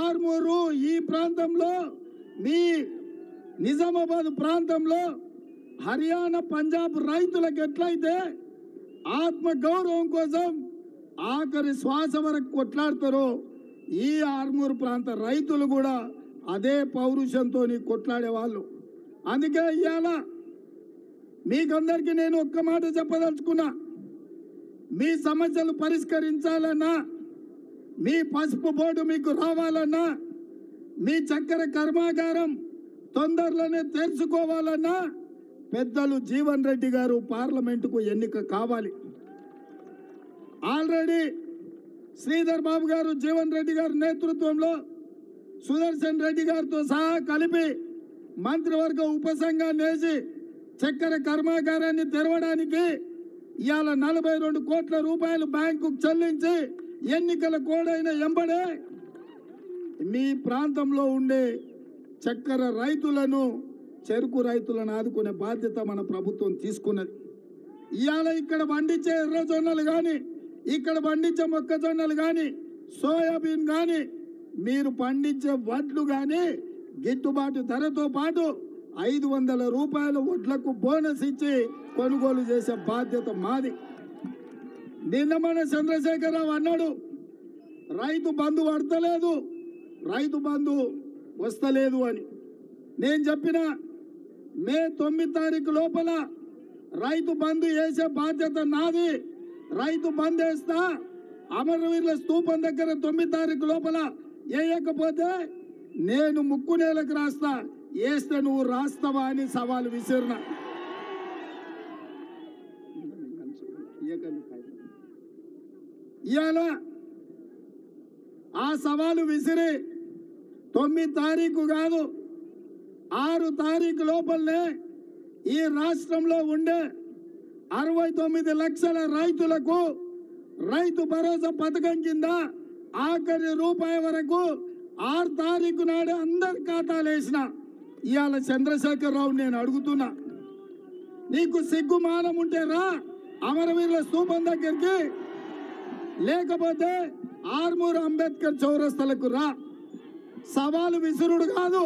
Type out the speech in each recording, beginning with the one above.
ఆర్మూరు ఈ ప్రాంతంలో మీ నిజామాబాద్ ప్రాంతంలో హర్యానా పంజాబ్ రైతులకు ఎట్లయితే ఆత్మ గౌరవం కోసం ఆఖరి శ్వాస వరకు కొట్లాడతారో ఈ ఆర్మూరు ప్రాంత రైతులు కూడా అదే పౌరుషంతో కొట్లాడే వాళ్ళు. అందుకే ఇవాళ మీకందరికీ నేను ఒక్క మాట చెప్పదలుచుకున్నా. మీ సమస్యలు పరిష్కరించాలన్నా, మీ పసుపు బోర్డు మీకు రావాలన్నా, మీ చక్కెర కర్మాగారం తొందరలోనే తెరుచుకోవాలన్నా పెద్దలు జీవన్ రెడ్డి గారు పార్లమెంటుకు ఎన్నిక కావాలి. ఆల్రెడీ శ్రీధర్ బాబు గారు జీవన్ రెడ్డి గారి నేతృత్వంలో సుదర్శన్ రెడ్డి గారితో సహా కలిపి మంత్రివర్గ ఉపసంఘాన్ని వేసి చక్కెర కర్మాగారాన్ని తెరవడానికి ఇవాళ 42 కోట్ల రూపాయలు బ్యాంకుకు చెల్లించి ఎన్నికల కోడైన ఎంబడే మీ ప్రాంతంలో ఉండే చక్కెర రైతులను, చెరుకు రైతులను ఆదుకునే బాధ్యత మన ప్రభుత్వం తీసుకున్నది. ఇవాళ ఇక్కడ పండించే ఎర్రజొన్నలు కానీ, ఇక్కడ పండించే మొక్కజొన్నలు కానీ, సోయాబీన్ కానీ, మీరు పండించే వడ్లు కానీ గిట్టుబాటు ధరతో పాటు 500 రూపాయల వడ్లకు బోనస్ ఇచ్చి కొనుగోలు చేసే బాధ్యత మాది. నిన్న మన చంద్రశేఖరరావు అన్నాడు, రైతు బంధు పడతలేదు, రైతు బంధు వస్తలేదు అని. నేను చెప్పిన మే 9 తారీఖు లోపల రైతు బంధు వేసే బాధ్యత నాది. రైతు బంధు వేస్తా, అమరవీరుల స్తూపం దగ్గర 9 తారీఖు లోపల వేయకపోతే నేను ముక్కు నేలకు రాస్తా, వేస్తే నువ్వు రాస్తావా అని సవాలు విసిరిన. ఇవాళ ఆ సవాలు విసిరి 9 తారీఖు కాదు 6 తారీఖు లోపలనే ఈ రాష్ట్రంలో ఉండే 69 లక్షల రైతులకు రైతు భరోసా పథకం కింద ఆఖరి రూపాయి వరకు 6 తారీఖు నాడే అందరి ఖాతాలు వేసిన. ఇవాళ చంద్రశేఖరరావు నేను అడుగుతున్నా, నీకు సిగ్గుమానం ఉంటే రా అమరవీరుల స్తూపం దగ్గరికి, లేకపోతే ఆర్మూరు అంబేద్కర్ చౌరస్తలకు రా. సవాలు విసురుడు కాదు,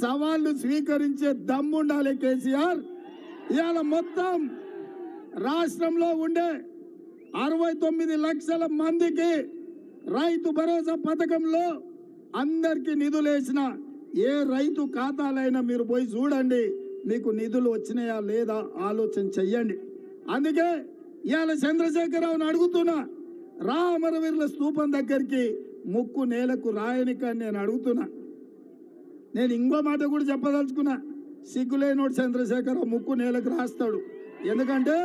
సవాళ్లు స్వీకరించే దమ్ముండాలి కేసీఆర్. ఇవాళ మొత్తం రాష్ట్రంలో ఉండే 69 లక్షల మందికి రైతు భరోసా పథకంలో అందరికీ నిధులు వేసిన ఏ రైతు ఖాతాలైనా మీరు పోయి చూడండి, మీకు నిధులు వచ్చినాయా లేదా ఆలోచన చెయ్యండి. అందుకే ఇవాళ చంద్రశేఖరరావుని అడుగుతున్నా, రా అమరవీరుల స్తూపం దగ్గరికి ముక్కు నేలకు రాయనిక నేను అడుగుతున్నా. నేను ఇంకో మాట కూడా చెప్పదలుచుకున్నా, సిగ్గులేనోడు చంద్రశేఖరరావు ముక్కు నేలకు రాస్తాడు, ఎందుకంటే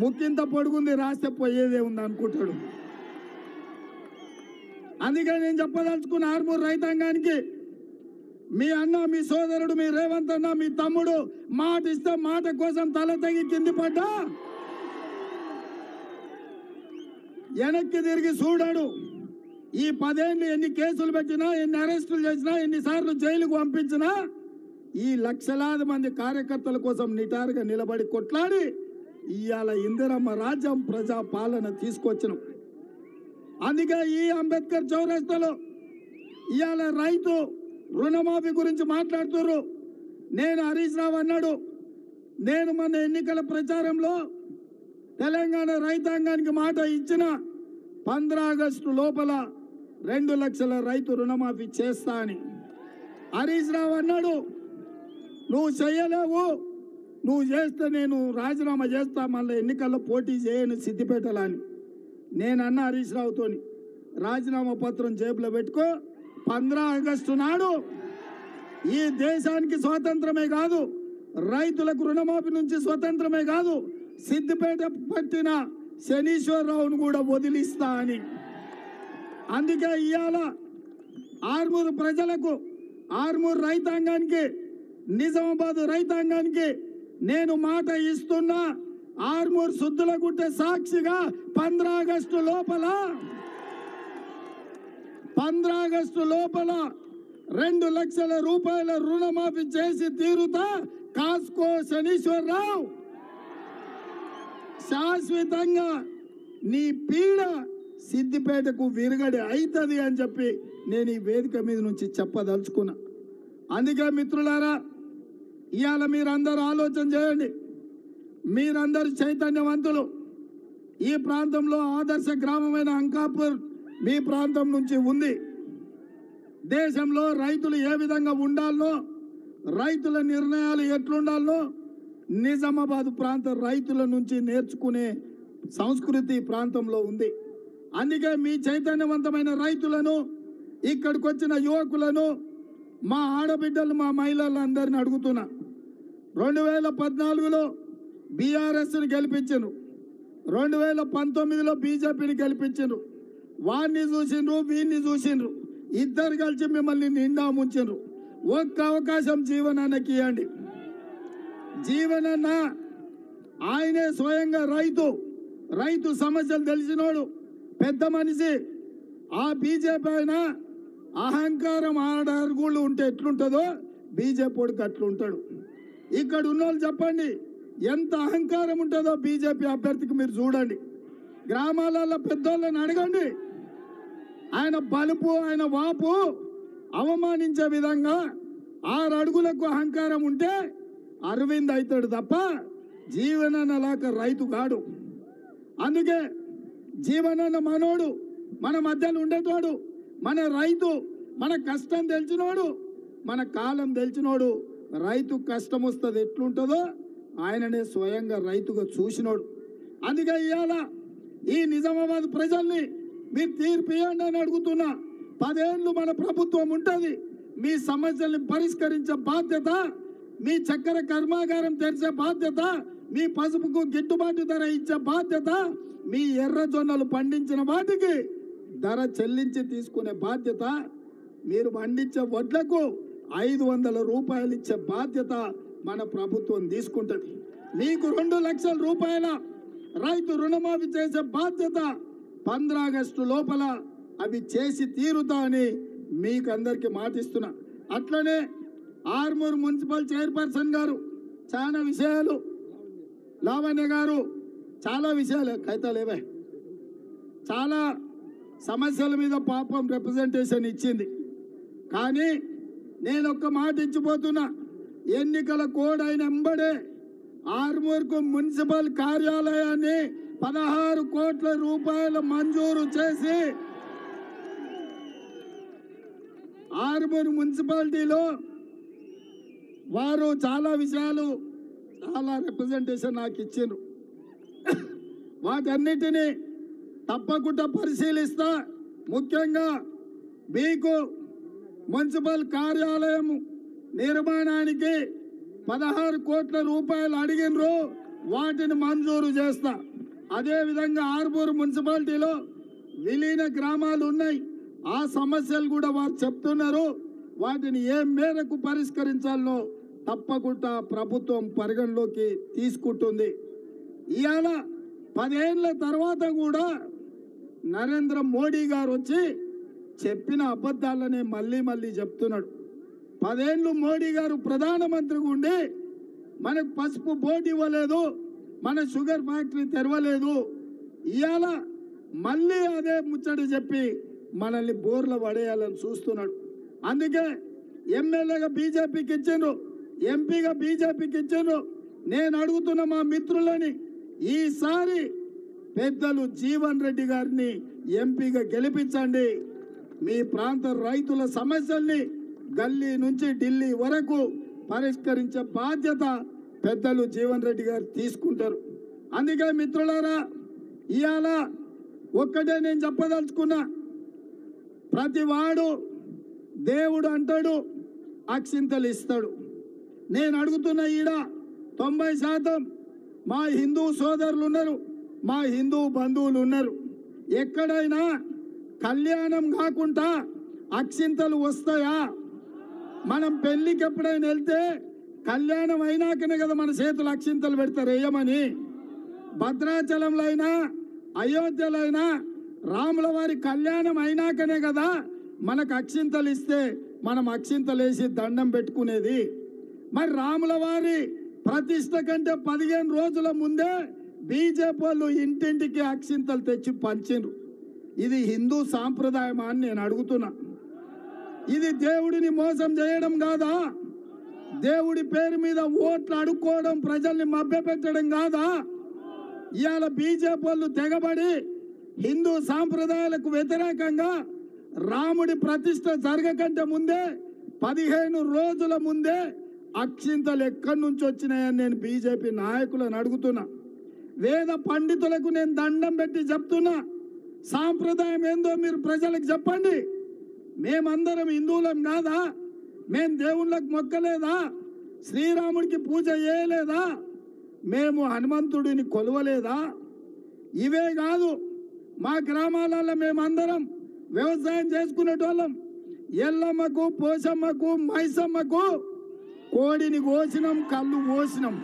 ముక్కింత పొడుగుంది రాస్తే పోయేదే ఉంది అనుకుంటాడు. అందుకే నేను చెప్పదలుచుకున్న ఆర్మూరు రైతాంగానికి, మీ అన్న, మీ సోదరుడు, మీ రేవంత్ అన్న, మీ తమ్ముడు మాట ఇస్తే మాట కోసం తల తెగి కింది పడ్డా వెనక్కి తిరిగి చూడాడు. ఈ 10 ఏళ్ళు ఎన్ని కేసులు పెట్టినా, ఎన్ని అరెస్టులు చేసినా, ఎన్నిసార్లు జైలుకు పంపించినా ఈ లక్షలాది మంది కార్యకర్తల కోసం నిటారుగా నిలబడి కొట్లాడి ఇవాళ ఇందిరమ్మ రాజ్యం ప్రజా పాలన తీసుకొచ్చినాం. అందుకే ఈ అంబేద్కర్ చౌరస్తాలో ఇవాళ రైతు రుణమాఫీ గురించి మాట్లాడుతున్నారు. నేను హరీష్ రావు అన్నాడు, నేను మన ఎన్నికల ప్రచారంలో తెలంగాణ రైతాంగానికి మాట ఇచ్చిన 15 ఆగస్టు లోపల 2 లక్షల రైతు రుణమాఫీ చేస్తా అని. హరీష్ రావు అన్నాడు, నువ్వు చేయలేవు, నువ్వు చేస్తే నేను రాజీనామా చేస్తా, మళ్ళీ ఎన్నికల్లో పోటీ చేయను సిద్దిపేటలో అని. నేను అన్న హరీష్ రావుతోని, రాజీనామా పత్రం జేబులో పెట్టుకో, 15 ఆగస్టు నాడు ఈ దేశానికి స్వాతంత్రమే కాదు, రైతులకు రుణమాఫీ నుంచి స్వతంత్రమే కాదు, సిద్దిపేట పట్టిన శనీశ్వరరావును కూడా వదిలిస్తా అని. అందుకే ఇవాళ ఆర్మూరు ప్రజలకు, ఆర్మూరు రైతాంగానికి, నిజామాబాద్ రైతాంగానికి నేను మాట ఇస్తున్నా, ఆర్మూరు సుద్దులగుట్ట సాక్షిగా 15 ఆగస్టు లోపల 2 లక్షల రూపాయల రుణమాఫీ చేసి తీరుతా. కాస్కో శనీశ్వరరావు, శాశ్వతంగా నీ పీడ సిద్దిపేటకు విరగడి అవుతుంది అని చెప్పి నేను ఈ వేదిక మీద నుంచి చెప్పదలుచుకున్నా. అందుకే మిత్రులారా, ఇవాళ మీరందరూ ఆలోచన చేయండి. మీరందరూ చైతన్యవంతులు. ఈ ప్రాంతంలో ఆదర్శ గ్రామమైన అంకాపూర్ మీ ప్రాంతం నుంచి ఉంది. దేశంలో రైతులు ఏ విధంగా ఉండాలో, రైతుల నిర్ణయాలు ఎట్లుండాలో నిజామాబాద్ ప్రాంత రైతుల నుంచి నేర్చుకునే సంస్కృతి ప్రాంతంలో ఉంది. అందుకే మీ చైతన్యవంతమైన రైతులను, ఇక్కడికి వచ్చిన యువకులను, మా ఆడబిడ్డలు, మా మహిళలందరిని అడుగుతున్నా. 2014లో బీఆర్ఎస్ని గెలిపించను, 2019లో బీజేపీని గెలిపించను. వాడిని చూసిండ్రు, వీడిని చూసిండ్రు, ఇద్దరు కలిసి మిమ్మల్ని నిండా ముంచిండ్రు. ఒక్క అవకాశం జీవనానికి ఇవ్వండి. జీవనన్న ఆయనే స్వయంగా రైతు సమస్యలు తెలిసినోడు, పెద్ద మనిషి. ఆ బీజేపీ ఆయన అహంకారం ఆడరుగుళ్ళు ఉంటే ఎట్లుంటుందో బీజేపీకి అట్లుంటాడు. ఇక్కడ ఉన్నోళ్ళు చెప్పండి ఎంత అహంకారం ఉంటుందో బీజేపీ అభ్యర్థికి మీరు చూడండి. గ్రామాలలో పెద్దోళ్ళని అడగండి. ఆయన బలుపు, ఆయన వాపు అవమానించే విధంగా 6 అడుగులకు అహంకారం ఉంటే అరవింద్ అవుతాడు తప్ప జీవనన్నలాగా రైతు కాడు. అందుకే జీవనన్న మనోడు, మన మధ్యలో ఉండేటోడు, మన రైతు, మన కష్టం తెలిసినోడు, మన కాలం తెలిసినోడు. రైతు కష్టం వస్తుంది ఎట్లుంటుందో ఆయననే స్వయంగా రైతుగా చూసినోడు. అందుకే ఇవాళ ఈ నిజామాబాద్ ప్రజల్ని మీరు తీర్పు ఇవ్వండి అని అడుగుతున్నా. 10 ఏళ్ళు మన ప్రభుత్వం ఉంటుంది. మీ సమస్యల్ని పరిష్కరించే బాధ్యత, మీ చక్కెర కర్మాగారం తెరిచే బాధ్యత, మీ పసుపుకు గిట్టుబాటు ధర ఇచ్చే బాధ్యత, మీ ఎర్రజొన్నలు పండించిన వాటికి ధర చెల్లించి తీసుకునే బాధ్యత, మీరు పండించే వడ్లకు 500 రూపాయలు ఇచ్చే బాధ్యత మన ప్రభుత్వం తీసుకుంటుంది. మీకు 2 లక్షల రూపాయల రైతు రుణమాఫీ చేసే బాధ్యత 15 ఆగస్టు లోపల అవి చేసి తీరుతా అని మీకు అందరికీ మాటిస్తున్నా. అట్లనే ఆర్మూర్ మున్సిపల్ చైర్పర్సన్ గారు చాలా విషయాలు, లావణ్య గారు చాలా విషయాలు కైతాలేవే, చాలా సమస్యల మీద పాపం రిప్రజెంటేషన్ ఇచ్చింది. కానీ నేను ఒక్క మాట ఇచ్చిపోతున్నా. ఎన్నికల కోడ్ అయిన ఎంబడే ఆర్మూర్కు మున్సిపల్ కార్యాలయాన్ని 16 కోట్ల రూపాయలు మంజూరు చేసి ఆర్మూర్ మున్సిపాలిటీలో వారు చాలా విషయాలు, చాలా రిప్రజెంటేషన్ నాకు ఇచ్చిండ్రు. వాటన్నిటినీ తప్పకుండా పరిశీలిస్తా. ముఖ్యంగా మీకు మున్సిపల్ కార్యాలయం నిర్మాణానికి 16 కోట్ల రూపాయలు అడిగినరు, వాటిని మంజూరు చేస్తా. అదేవిధంగా ఆర్మూర్ మున్సిపాలిటీలో విలీన గ్రామాలు ఉన్నాయి, ఆ సమస్యలు కూడా వారు చెప్తున్నారు. వాటిని ఏ మేరకు పరిష్కరించాలో తప్పకుండా ప్రభుత్వం పరిగణలోకి తీసుకుంటుంది. ఇవాళ 10 ఏళ్ల తర్వాత కూడా నరేంద్ర మోడీ గారు వచ్చి చెప్పిన అబద్ధాలనే మళ్ళీ చెప్తున్నాడు. 10 ఏళ్ళు మోడీ గారు ప్రధానమంత్రిగా ఉండి మనకు పసుపు బోర్డు ఇవ్వలేదు, మన షుగర్ ఫ్యాక్టరీ తెరవలేదు. ఇవాళ మళ్ళీ అదే ముచ్చట చెప్పి మనల్ని బోర్ల పడేయాలని చూస్తున్నాడు. అందుకే ఎమ్మెల్యేగా బీజేపీకి ఇచ్చిండ్రు, ఎంపీగా బీజేపీకి ఇచ్చిండ్రు. నేను అడుగుతున్న మా మిత్రులని, ఈసారి పెద్దలు జీవన్ రెడ్డి గారిని ఎంపీగా గెలిపించండి. మీ ప్రాంత రైతుల సమస్యల్ని గల్లీ నుంచి ఢిల్లీ వరకు పరిష్కరించే బాధ్యత పెద్దలు జీవన్ రెడ్డి గారు తీసుకుంటారు. అందుకే మిత్రులారా, ఇవాళ ఒక్కటే నేను చెప్పదలుచుకున్నా. ప్రతి వాడు దేవుడు అంటాడు, అక్షింతలు ఇస్తాడు. నేను అడుగుతున్న ఈడ 90% మా హిందూ సోదరులు ఉన్నారు, మా హిందూ బంధువులు ఉన్నారు. ఎక్కడైనా కళ్యాణం కాకుండా అక్షింతలు వస్తాయా? మనం పెళ్లికి ఎప్పుడైనా వెళ్తే కళ్యాణం అయినాకనే కదా మన చేతులు అక్షింతలు పెడతారు వేయమని. భద్రాచలంలో అయినా, అయోధ్యలో అయినా రాముల వారి కళ్యాణం అయినాకనే కదా మనకు అక్షింతలు ఇస్తే మనం అక్షింతలు వేసి దండం పెట్టుకునేది. మరి రాముల వారి ప్రతిష్ట కంటే 15 రోజుల ముందే బీజేపీ వాళ్ళు ఇంటింటికి అక్షింతలు తెచ్చి పంచిండ్రు. ఇది హిందూ సాంప్రదాయమా అని నేను అడుగుతున్నా. ఇది దేవుడిని మోసం చేయడం కాదా? దేవుడి పేరు మీద ఓట్లు అడుక్కోవడం, ప్రజల్ని మభ్యపెట్టడం కాదా? ఇవాళ బీజేపీ వాళ్ళు తెగబడి హిందూ సాంప్రదాయాలకు వ్యతిరేకంగా రాముడి ప్రతిష్ట జరగకంటే ముందే 15 రోజుల ముందే అక్షింతలు ఎక్కడి నుంచి వచ్చినాయని నేను బీజేపీ నాయకులను అడుగుతున్నా. వేద పండితులకు నేను దండం పెట్టి చెప్తున్నా, సాంప్రదాయం ఏందో మీరు ప్రజలకు చెప్పండి. మేమందరం హిందువులం కాదా? మేము దేవుళ్ళకు మొక్కలేదా? శ్రీరాముడికి పూజ చేయలేదా? మేము హనుమంతుడిని కొలవలేదా? ఇవే కాదు, మా గ్రామాలలో మేమందరం వ్యవసాయం చేసుకునేటోళ్ళం. ఎల్లమ్మకు, పోషమ్మకు, మైసమ్మకు కోడిని కోసినాం, కళ్ళు పోసినాం.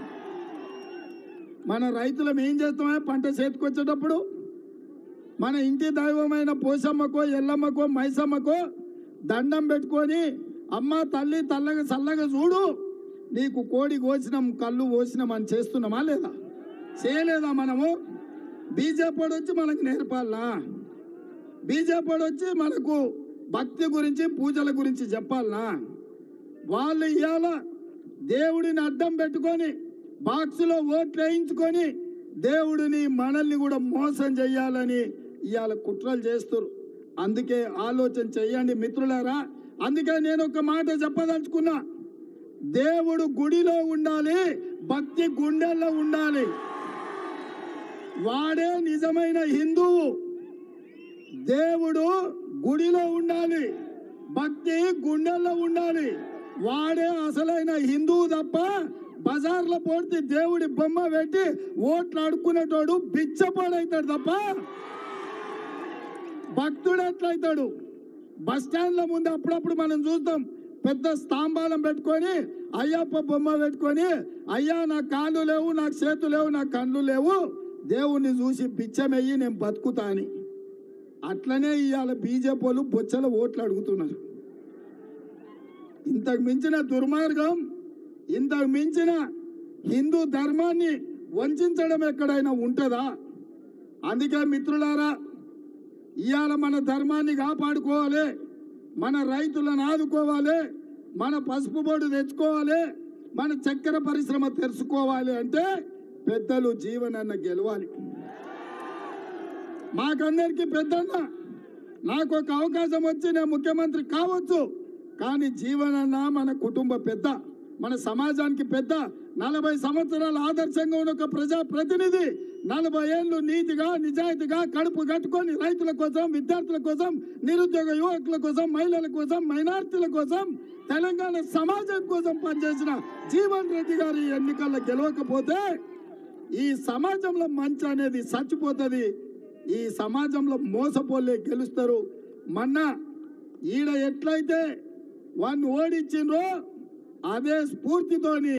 మన రైతులం ఏం చేస్తామే? పంట చేతికొచ్చేటప్పుడు మన ఇంటి దైవమైన పోషమ్మకో, ఎల్లమ్మకో, మైసమ్మకో దండం పెట్టుకొని, అమ్మ తల్లి తల్లగా చల్లగా చూడు, నీకు కోడి కోసినాం, కళ్ళు పోసినాం అని చేస్తున్నామా లేదా? చేయలేదా? మనము బీజేపీ వచ్చి మనకు నేర్పాలనా? బీజేపీ వచ్చి మనకు భక్తి గురించి, పూజల గురించి చెప్పాలనా? వాళ్ళు ఇవాళ దేవుడిని అడ్డం పెట్టుకొని బాక్సులో ఓట్లు వేయించుకొని దేవుడిని, మనల్ని కూడా మోసం చెయ్యాలని ఇవాళ కుట్రలు చేస్తారు. అందుకే ఆలోచన చెయ్యండి మిత్రులారా. అందుకే నేను ఒక మాట చెప్పదలుచుకున్నా, దేవుడు గుడిలో ఉండాలి, భక్తి గుండెల్లో ఉండాలి. వాడే నిజమైన హిందువు. దేవుడు గుడిలో ఉండాలి, భక్తి గుండెల్లో ఉండాలి. వాడే అసలైన హిందువు తప్ప బజార్లో పోటీ దేవుడి బొమ్మ పెట్టి ఓట్లు అడుక్కునేటోడు బిచ్చపాడైతాడు తప్ప భక్తుడు ఎట్లయితాడు? బస్ స్టాండ్ల ముందు అప్పుడప్పుడు మనం చూస్తాం, పెద్ద స్తంభాలం పెట్టుకొని అయ్యప్ప బొమ్మ పెట్టుకొని, అయ్యా నా కాళ్ళు లేవు, నాకు చేతులు లేవు, నా కళ్ళు లేవు, దేవుణ్ణి చూసి బిచ్చమెయ్యి నేను బతుకుతా అని. అట్లనే ఇవాళ బీజేపీ వాళ్ళు బొచ్చల ఓట్లు అడుగుతున్నారు. ఇంతకు మించిన దుర్మార్గం, ఇంతకు మించిన హిందూ ధర్మాన్ని వంచడం ఎక్కడైనా ఉంటుందా? అందుకే మిత్రులారా, ఇవాళ మన ధర్మాన్ని కాపాడుకోవాలి, మన రైతులను ఆదుకోవాలి, మన పసుపు బోర్డు తెచ్చుకోవాలి, మన చక్కెర పరిశ్రమ తెరుచుకోవాలి అంటే పెద్దలు జీవనన్న గెలవాలి. మాకందరికీ పెద్దన్న, నాకు ఒక అవకాశం వచ్చి నేను ముఖ్యమంత్రి కావచ్చు, కానీ జీవనన్న మన కుటుంబ పెద్ద, మన సమాజానికి పెద్ద. 40 సంవత్సరాలు ఆదర్శంగా ఉన్న ఒక ప్రజా ప్రతినిధి, 40 ఏళ్ళు నీతిగా, నిజాయితీగా కడుపు కట్టుకొని రైతుల కోసం, విద్యార్థుల కోసం, నిరుద్యోగ యువకుల కోసం, మహిళల కోసం, మైనార్టీల కోసం, తెలంగాణ సమాజం కోసం పనిచేసిన జీవన్ రెడ్డి గారి ఎన్నికల్లో గెలవకపోతే ఈ సమాజంలో మంచి అనేది చచ్చిపోతుంది. ఈ సమాజంలో మోసపోలే గెలుస్తారు. మొన్న ఈడ ఎట్లయితే వాడిని ఓడించిండ్రో అదే స్ఫూర్తితోని